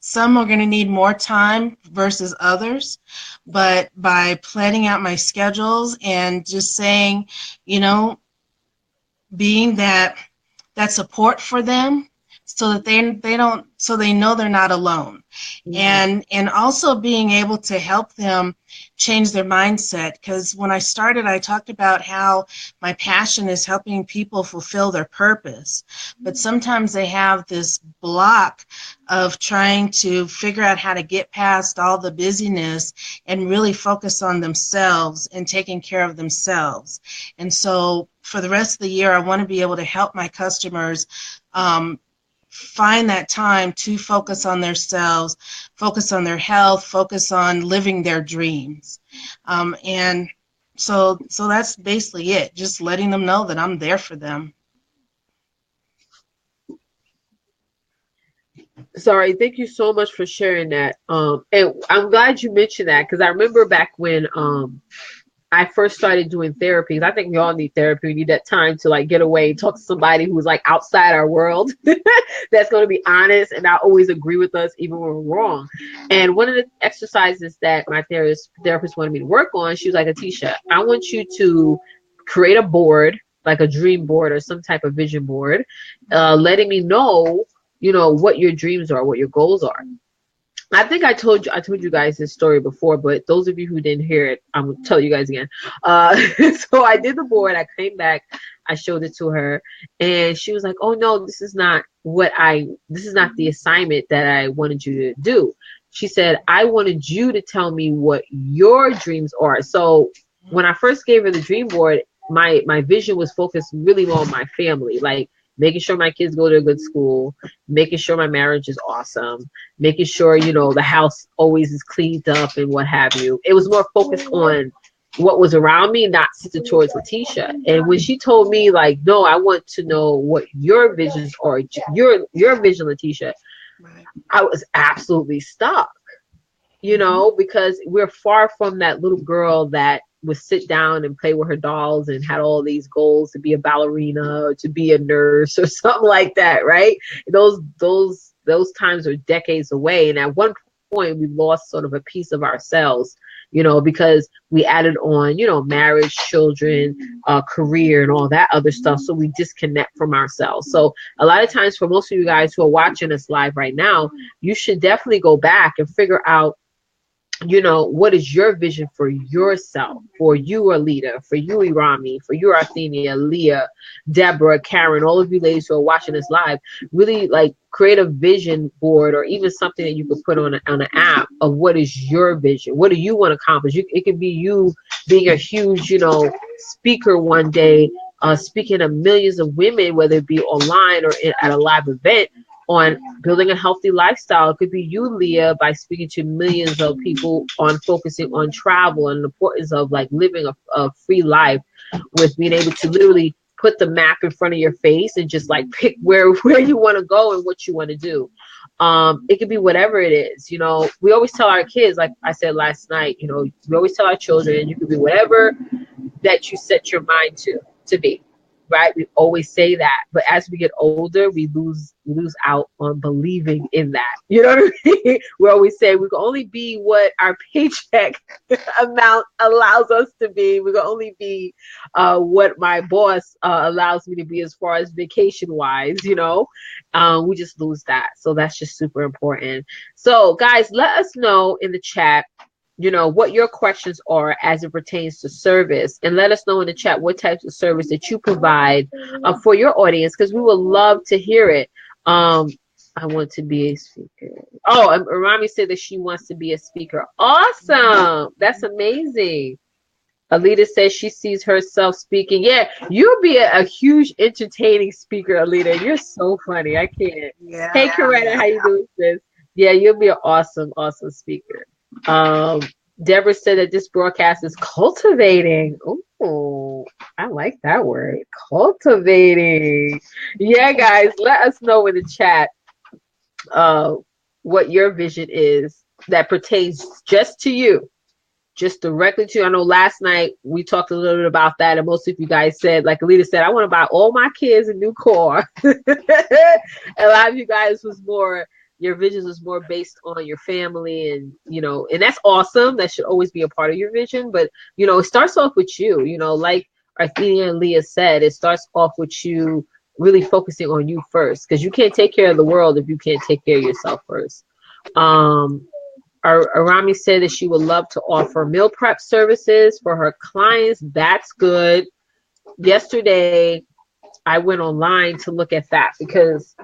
some are going to need more time versus others, but by planning out my schedules and just saying, you know, being that support for them so that they know they're not alone. and also being able to help them change their mindset. Because when I started, I talked about how my passion is helping people fulfill their purpose, but sometimes they have this block of trying to figure out how to get past all the busyness and really focus on themselves and taking care of themselves. And so for the rest of the year, I want to be able to help my customers find that time to focus on themselves, focus on their health, focus on living their dreams. And so that's basically it, just letting them know that I'm there for them. Sorry, thank you so much for sharing that. And I'm glad you mentioned that, because I remember back when I first started doing therapies. I think we all need therapy. We need that time to like get away, talk to somebody who's like outside our world that's going to be honest and not always agree with us even when we're wrong. And one of the exercises that my therapist wanted me to work on, she was like, Atisha, I want you to create a board, like a dream board or some type of vision board, letting me know, you know, what your dreams are, what your goals are. I think I told you guys this story before, but those of you who didn't hear it, I'm gonna tell you guys again. So I did the board. I came back, I showed it to her, and she was like, "Oh no, this is not the assignment that I wanted you to do." She said, "I wanted you to tell me what your dreams are." So when I first gave her the dream board, my vision was focused really on my family, like making sure my kids go to a good school, making sure my marriage is awesome, making sure, you know, the house always is cleaned up and what have you. It was more focused on what was around me, not centered towards Letitia. And when she told me, like, no, I want to know what your visions are, your vision, Letitia, I was absolutely stuck, you know, because we're far from that little girl that would sit down and play with her dolls and had all these goals to be a ballerina or to be a nurse or something like that, right? Those times are decades away. And at one point we lost sort of a piece of ourselves, you know, because we added on, you know, marriage, children, career and all that other stuff. So we disconnect from ourselves. So a lot of times for most of you guys who are watching us live right now, you should definitely go back and figure out, you know, what is your vision for yourself, for you, Alita, for you, Irami, for you, Arthenia, Leah, Deborah, Karen, all of you ladies who are watching this live. Really, like, create a vision board or even something that you could put on an app of what is your vision. What do you want to accomplish? It could be you being a huge, you know, speaker one day, speaking to millions of women, whether it be online or at a live event, on building a healthy lifestyle. It could be you, Leah, by speaking to millions of people on focusing on travel and the importance of like living a free life, with being able to literally put the map in front of your face and just like pick where you want to go and what you want to do. It could be whatever it is. You know, we always tell our kids, like I said last night, you know, we always tell our children, you could be whatever that you set your mind to be. Right? We always say that, but as we get older, we lose out on believing in that. You know what I mean? We always say we can only be what our paycheck amount allows us to be. We can only be what my boss allows me to be as far as vacation wise. You know, we just lose that. So that's just super important. So guys, let us know in the chat, you know, what your questions are as it pertains to service, and let us know in the chat what types of service that you provide for your audience, because we would love to hear it. I want to be a speaker. Oh, Rami said that she wants to be a speaker. Awesome. That's amazing. Alita says she sees herself speaking. Yeah, you'll be a huge entertaining speaker, Alita. You're so funny. I can't. Yeah. Hey, Coretta, how you doing, sis? Yeah, you'll be an awesome speaker. Deborah said that this broadcast is cultivating. Oh, I like that word, cultivating. Yeah, guys, let us know in the chat what your vision is that pertains just to you, just directly to you. I know last night we talked a little bit about that, and most of you guys said, like Alita said, I want to buy all my kids a new car. A lot of you guys was more, your visions was more based on your family, and you know, and that's awesome. That should always be a part of your vision. But you know, it starts off with you. You know, like Arthenia and Leah said, it starts off with you really focusing on you first, because you can't take care of the world if you can't take care of yourself first. Arami said that she would love to offer meal prep services for her clients. That's good. Yesterday, I went online to look at that because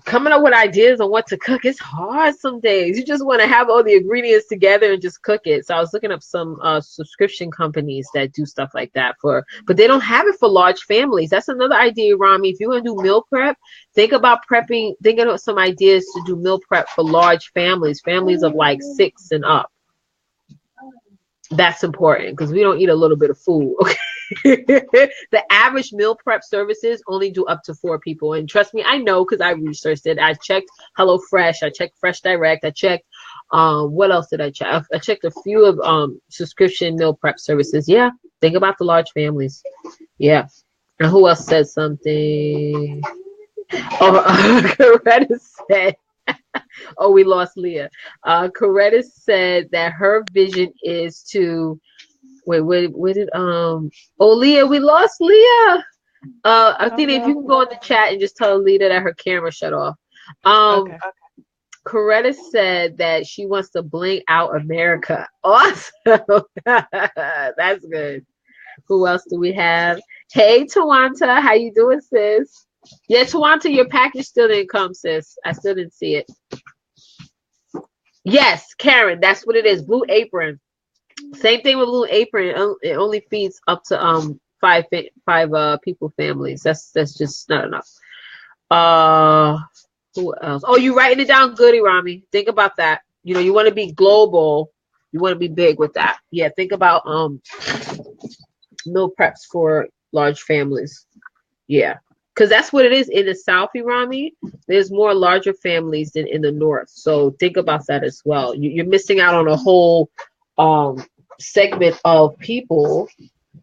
coming up with ideas on what to cook is hard some days. You just want to have all the ingredients together and just cook it. So I was looking up some subscription companies that do stuff like that but they don't have it for large families. That's another idea, Rami. If you want to do meal prep, think about some ideas to do meal prep for large families of like 6 and up. That's important because we don't eat a little bit of food. Okay. The average meal prep services only do up to 4 people, and trust me, I know because I researched it. I checked HelloFresh, I checked Fresh Direct, I checked what else did I check? I checked a few of subscription meal prep services. Yeah, think about the large families. Yeah. And who else said something? Coretta said, oh, we lost Leah. Coretta said that her vision is to where did Leah, we lost Leah. Athena, if you can go in the chat and just tell Leah that her camera shut off. Okay. Coretta said that she wants to bling out America. Awesome. That's good. Who else do we have? Hey, Tawanta, how you doing, sis? Yeah, Tawanta, your package still didn't come, sis. I still didn't see it. Yes, Karen, that's what it is. Blue Apron. Same thing with Blue Apron. It only feeds up to five people families. That's just not enough. Who else? Oh, you writing it down, goody, Rami. Think about that. You want to be global. You want to be big with that. Yeah, think about meal preps for large families. Yeah, because that's what it is in the South, Rami. There's more larger families than in the North. So think about that as well. You're missing out on a whole segment of people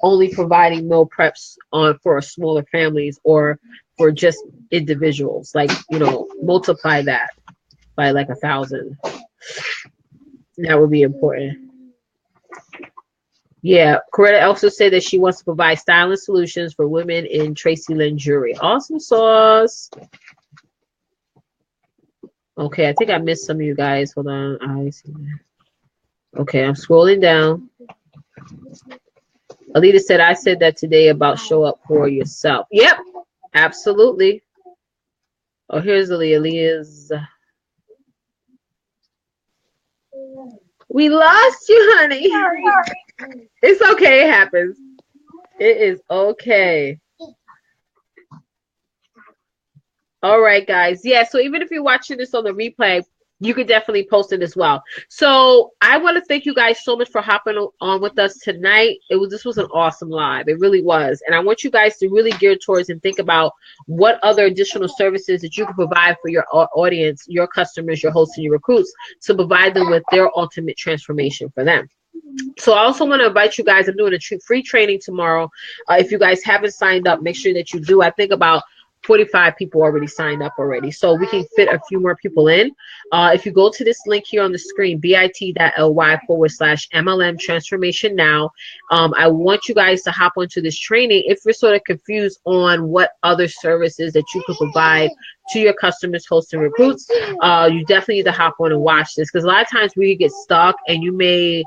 only providing meal preps for smaller families or for just individuals. Like, multiply that by like 1,000. That would be important. Yeah, Coretta also said that she wants to provide styling solutions for women in Tracy Lynn jewelry. Awesome sauce. Okay, I think I missed some of you guys. Hold on. I see that. Okay, I'm scrolling down. Alita said, I said that today about show up for yourself. Yep, absolutely. Oh, here's Aaliyah. Aaliyah's. We lost you, honey. Sorry. It's okay. It happens. It is okay. All right, guys. Yeah, so even if you're watching this on the replay, you could definitely post it as well. So I want to thank you guys so much for hopping on with us tonight. This was an awesome live. It really was. And I want you guys to really gear towards and think about what other additional services that you can provide for your audience, your customers, your hosts, and your recruits to provide them with their ultimate transformation for them. So I also want to invite you guys. I'm doing a free training tomorrow. If you guys haven't signed up, make sure that you do. I think about 45 people already signed up already, so we can fit a few more people in. If you go to this link here on the screen, bit.ly/MLM transformation now, I want you guys to hop onto this training. If you're sort of confused on what other services that you could provide to your customers, hosts, and recruits, you definitely need to hop on and watch this, because a lot of times we get stuck, and you may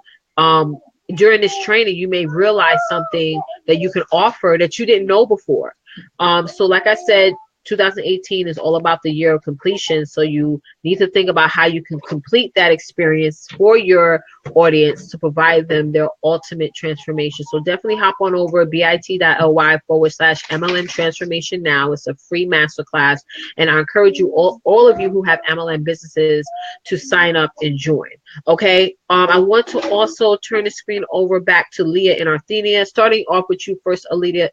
during this training you may realize something that you can offer that you didn't know before. So like I said, 2018 is all about the year of completion. So you need to think about how you can complete that experience for your audience to provide them their ultimate transformation. So definitely hop on over bit.ly/MLM transformation now. It's a free masterclass. And I encourage you, all of you who have MLM businesses, to sign up and join. Okay. I want to also turn the screen over back to Leah and Arthenia. Starting off with you first, Leah.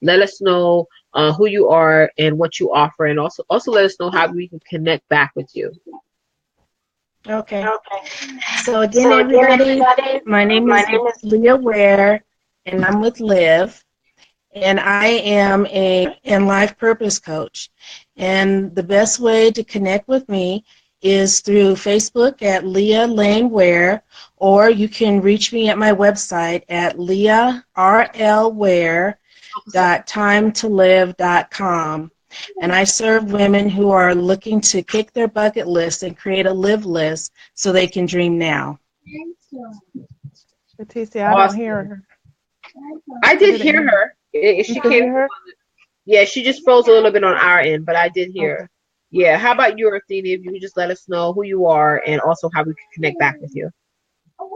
Let us know who you are and what you offer, and also let us know how we can connect back with you. Okay. So again, everybody, my name is Leah Ware, and I'm with Live, and I am a life purpose coach. And the best way to connect with me is through Facebook at Leah Lane Ware, or you can reach me at my website at leahrlware.timetolive.com. and I serve women who are looking to kick their bucket list and create a live list so they can dream now. Leticia, I don't hear Awesome. her. I did hear her. You She can came. hear her? Yeah, she just froze a little bit on our end, but I did hear Okay. her. Yeah. How about you, Athena? If you could just let us know who you are and also how we can connect back with you.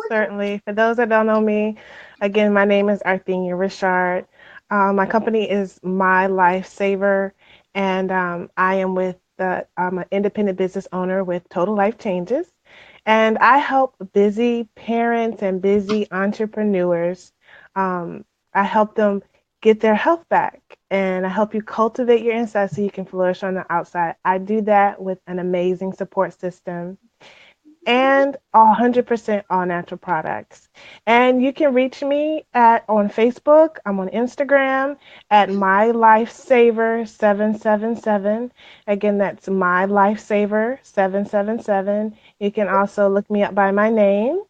Certainly. For those that don't know me, again, my name is Arthenia Richard. My company is My Lifesaver, and I am I'm an independent business owner with Total Life Changes. And I help busy parents and busy entrepreneurs. Um, I help them get their health back, and I help you cultivate your inside so you can flourish on the outside. I do that with an amazing support system and 100% all natural products. And you can reach me on Facebook. I'm on Instagram at MyLifesaver777. Again, that's MyLifesaver777. You can also look me up by my name.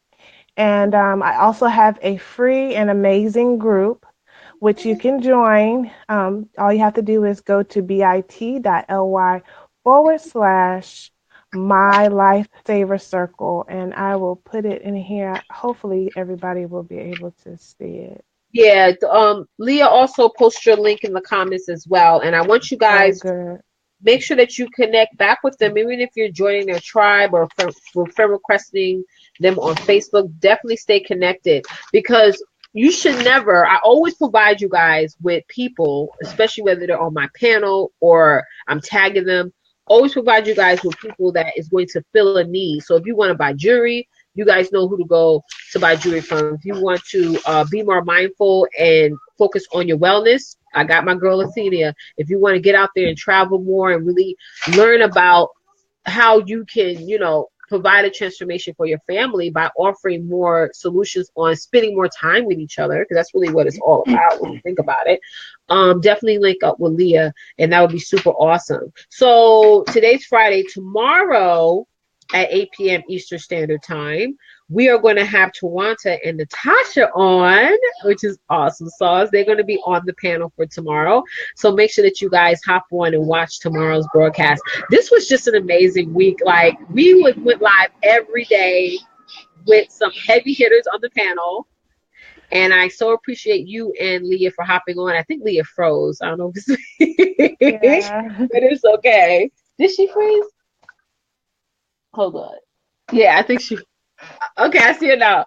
And I also have a free and amazing group which you can join. All you have to do is go to bit.ly/. My Lifesaver Circle, and I will put it in here. Hopefully, everybody will be able to see it. Yeah. Leah also posts your link in the comments as well, and I want you Oh, guys to good. make sure that you connect back with them, even if you're joining their tribe or friend requesting them on Facebook. Definitely stay connected because you should never. I always provide you guys with people, especially whether they're on my panel or I'm tagging them. Always provide you guys with people that is going to fill a need. So if you want to buy jewelry, you guys know who to go to buy jewelry from. If you want to be more mindful and focus on your wellness, I got my girl Athenia. If you want to get out there and travel more and really learn about how you can, provide a transformation for your family by offering more solutions on spending more time with each other, because that's really what it's all about when you think about it. Definitely link up with Leah, and that would be super awesome. So today's Friday. Tomorrow at 8 p.m. Eastern Standard Time, we are going to have Tawanta and Natasha on, which is awesome sauce. They're going to be on the panel for tomorrow. So make sure that you guys hop on and watch tomorrow's broadcast. This was just an amazing week. Like, we went live every day with some heavy hitters on the panel. And I so appreciate you and Leah for hopping on. I think Leah froze. I don't know if it's Yeah. but it's okay. Did she freeze? Hold on. Yeah, I think she. Okay, I see it now.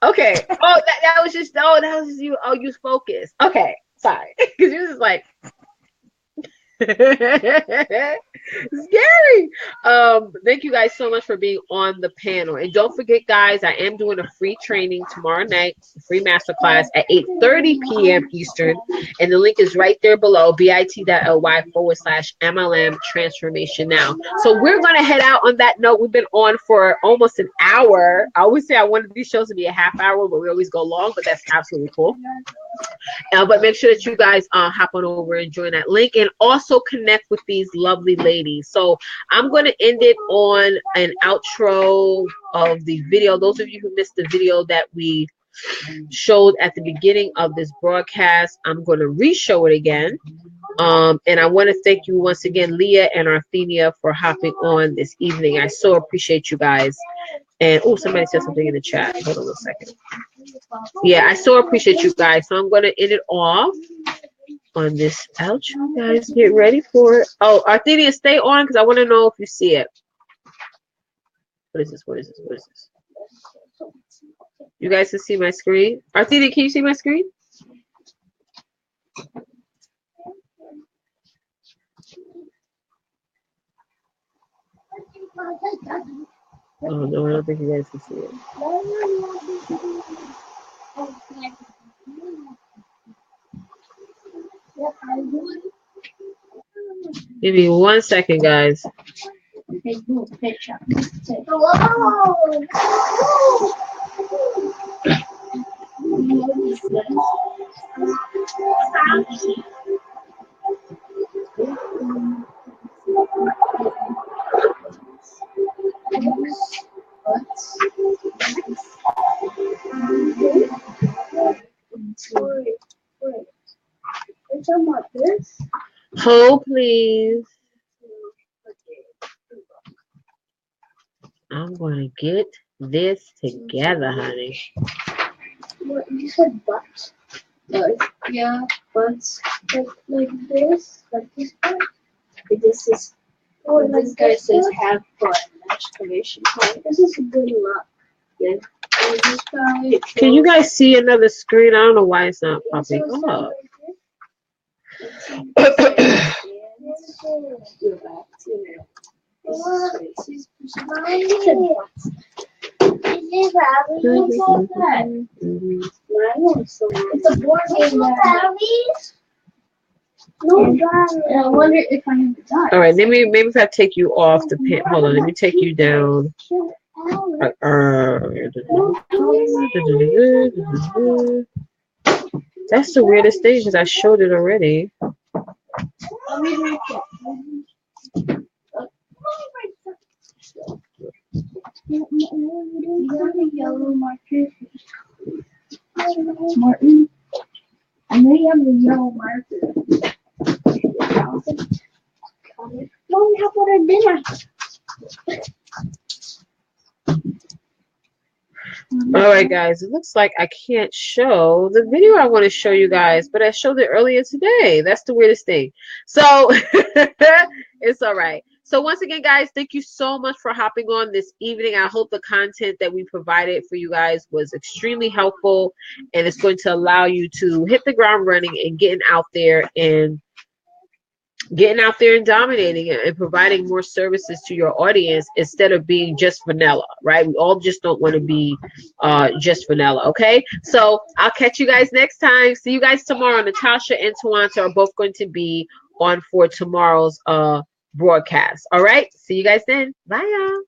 Okay. Oh, that was just. Oh, that was just you. Oh, you was focused. Okay, sorry, because you was just like. Scary. Thank you guys so much for being on the panel, and don't forget, guys, I am doing a free training tomorrow night, a free masterclass at 8:30 p.m. Eastern, and the link is right there below, bit.ly/MLM transformation now. So we're gonna head out on that note. We've been on for almost an hour. I always say I wanted these shows to be a half hour, but we always go long, but that's absolutely cool. But make sure that you guys hop on over and join that link, and also connect with these lovely ladies. So I'm going to end it on an outro of the video. Those of you who missed the video that we showed at the beginning of this broadcast, I'm going to re-show it again. And I want to thank you once again, Leah and Arthenia, for hopping on this evening. I so appreciate you guys. And oh, somebody said something in the chat. Hold on a second. Yeah, I so appreciate you guys. So I'm going to end it off on this outro, guys. Get ready for it. Oh, Arthenia, stay on because I want to know if you see it. What is this? What is this? What is this? You guys can see my screen. Arthenia, can you see my screen? Oh, no, I don't think you guys can see it. Give me 1 second, guys. Hold, please. I'm going to get this together, honey. What, you said butts? Yeah, butts. Like this? Like this part? This is. Oh, like this guy says have fun. Exclamation point. This is good luck. Yeah. And this guy. Can you guys see another screen? I don't know why it's not popping up. It's a board game. No, and I wonder if I have done. All right, maybe if I take you off the pin. Hold on, let me take you down. That's the weirdest thing because I showed it already. Yellow marker. Martin, I know you have a yellow marker. Mom, how about our dinner? All right, guys, it looks like I can't show the video I want to show you guys, but I showed it earlier today. That's the weirdest thing. So it's all right. So once again, guys, thank you so much for hopping on this evening. I hope the content that we provided for you guys was extremely helpful, and it's going to allow you to hit the ground running and getting out there and dominating and providing more services to your audience instead of being just vanilla, right? We all just don't want to be just vanilla, okay? So I'll catch you guys next time. See you guys tomorrow. Natasha and Tawanta are both going to be on for tomorrow's broadcast. All right? See you guys then. Bye, y'all.